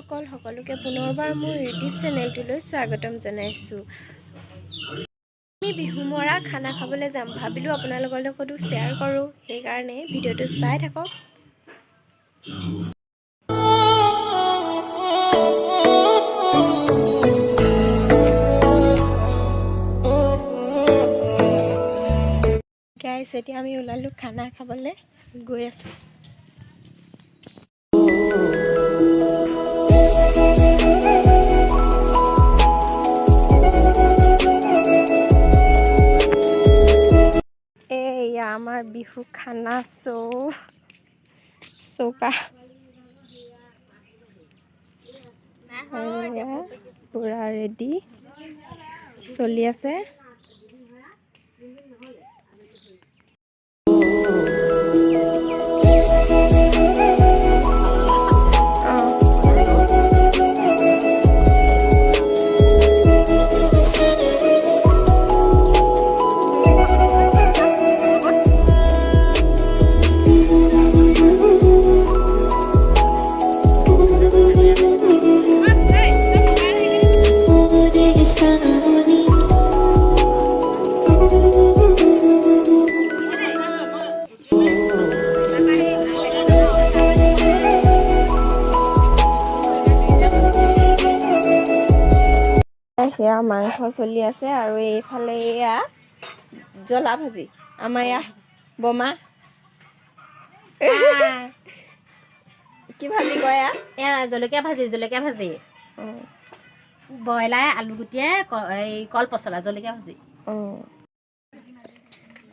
দৰ্শকসকল সকলোকে পুনৰবাৰ মোৰ ইউটিউব চেনেলটোলৈ স্বাগতম জনাইছোঁ। আমি বিহু মৰা খানা খাবলৈ যাম, ভাবিলোঁ আপোনালোকৰ লগতো শ্বেয়াৰ কৰোঁ, সেইকাৰণে ভিডিঅ'টো চাই থাকক। গাইছ, এতিয়া আমি ওলালোঁ খানা খাবলৈ, গৈ আছোঁ। এয়া আমাৰ বিহু খানা চৌকা পুৰা ৰেডি চলি আছে। সেয়া মাংস চলি আছে আৰু এইফালে এয়া জ্বলা ভাজি। আমাৰ এয়া বমা কি ভাজি কয় এয়া জলকীয়া ভাজি ব্ৰইলাৰ আলু গুটিয়ে এই কল পচলা জলকীয়া ভাজি।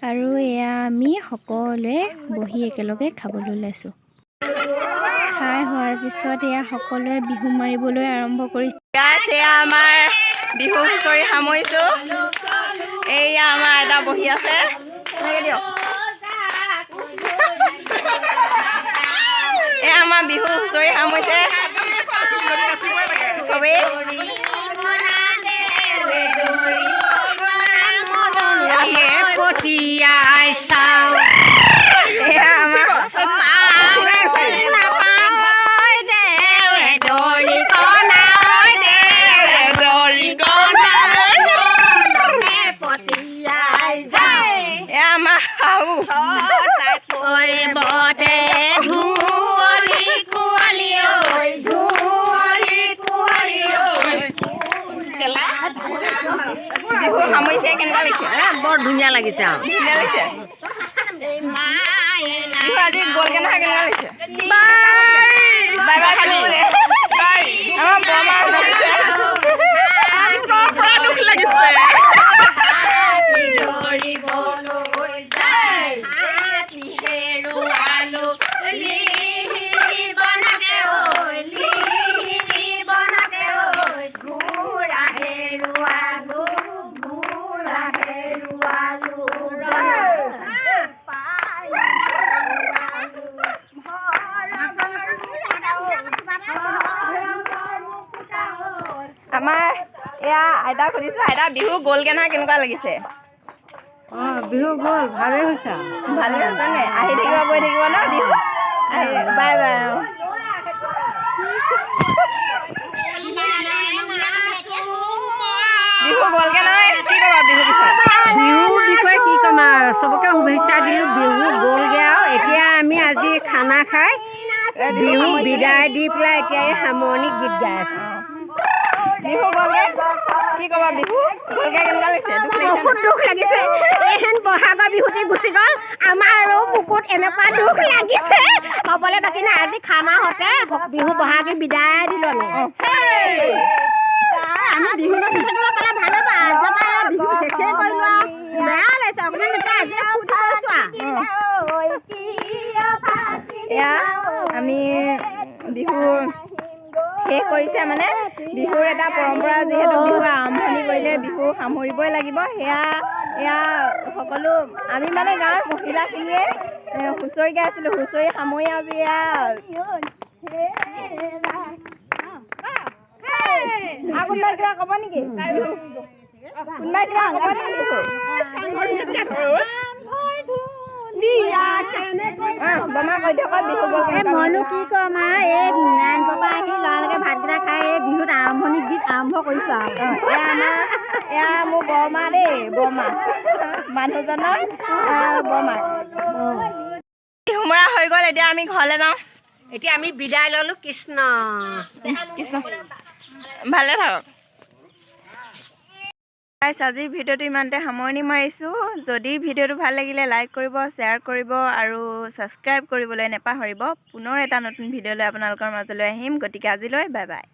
আৰু এয়া আমি সকলোৱে বহি একেলগে খাবলৈ ওলাইছোঁ। খাই হোৱাৰ পিছত এয়া সকলোৱে বিহু মাৰিবলৈ আৰম্ভ কৰিছে। এয়া আমাৰ বিহু হুঁচৰি সামৰিছোঁ। এয়া আমাৰ এটা বহি আছে, এয়া আমাৰ বিহু হুঁচৰি সামৰিছে চবেই। বিহু সামৰিছে, কেনেকুৱা লাগিছে? বৰ ধুনীয়া লাগিছে আৰু ধুনীয়া লাগিছে। বিহু আজি গ'লগে নহয়, কেনেকুৱা লাগিছে? বাই বাই খালি আমাৰ বৰমা দুখ লাগিছে। আমাৰ এয়া আইতাক সুধিছোঁ, আইতা বিহু গ'লগে নহয়, কেনেকুৱা লাগিছে? বিহু গ'ল, ভালেই হৈছে। ভালেই হৈছে নে? আহি থাকিব গৈ থাকিব ন বিহু? Bye bye. বিহু গ'লগে নহয়, কি ক'বা বিহুৰ বিষয়ে? বিহুৰ বিষয়ে কি ক'ম আৰু, চবকে শুভেচ্ছা দিলোঁ। বিহু গ'লগে আৰু এতিয়া আমি আজি খানা খাই বিহু বিদায় দি পেলাই এতিয়া এই সামৰণি গীত গাই আছোঁ। বিহু গ'লগে, কি ক'বা বিহু গ'লগে, কেনেকুৱা লাগিছে? বহুত দুখ লাগিছে। এইহেন বহাগৰ বিহুটি গুচি গ'ল, আমাৰ আৰু বুকুত এনেকুৱা দুখ লাগিছে ক'বলৈ বাকী নাই। আজি খানা হতে বিহু বহাগী বিদায় দিলোঁ আমি বিহু নাচি থাকিব পালে ভাল হ'ব। আজি বিহু শেষেই কৰিলোঁ আৰু বেয়া লাগিছে অকণমান। এতিয়া আজি ফূৰ্তি কৰিছোঁ আৰু এয়া আমি বিহু শেষ কৰিছে, মানে বিহুৰ এটা পৰম্পৰা, যিহেতু বিহু আৰম্ভণি কৰিলে বিহু সামৰিবই লাগিব। এয়া সকলো আমি মানে গাঁৱৰ মহিলাখিনিয়ে হুঁচৰি গাইছিলোঁ। হুঁচৰি সামৰি আজি এয়া কোনোবাই কিবা ক'ব নেকি? কোনোবাই কিবা ক'ব নেকি? বমা কৈ দিয়ক বিহু গ'ল। মইনো কি ক'ম আৰু এই নাৰায়ণপুৰৰ পৰা আহি ল'ৰালৈকে ভাতকেইটা আৰম্ভ কৰিছোঁ আৰু এয়া মোৰ বৰমা দেই, বৰমা মানুহজনৰ বৰমা। বিহু মৰা হৈ গ'ল, এতিয়া আমি ঘৰলৈ যাওঁ। এতিয়া আমি বিদায় ল'লোঁ। কৃষ্ণ কৃষ্ণ ভালে থাকক। আজিৰ ভিডিঅ'টো ইমানতে সামৰণি মাৰিছোঁ। যদি ভিডিঅ'টো ভাল লাগিলে লাইক কৰিব, শ্বেয়াৰ কৰিব আৰু ছাবস্ক্ৰাইব কৰিবলৈ নেপাহৰিব। পুনৰ এটা নতুন ভিডিঅ' লৈ আপোনালোকৰ মাজলৈ আহিম। গতিকে আজিলৈ বাই বাই।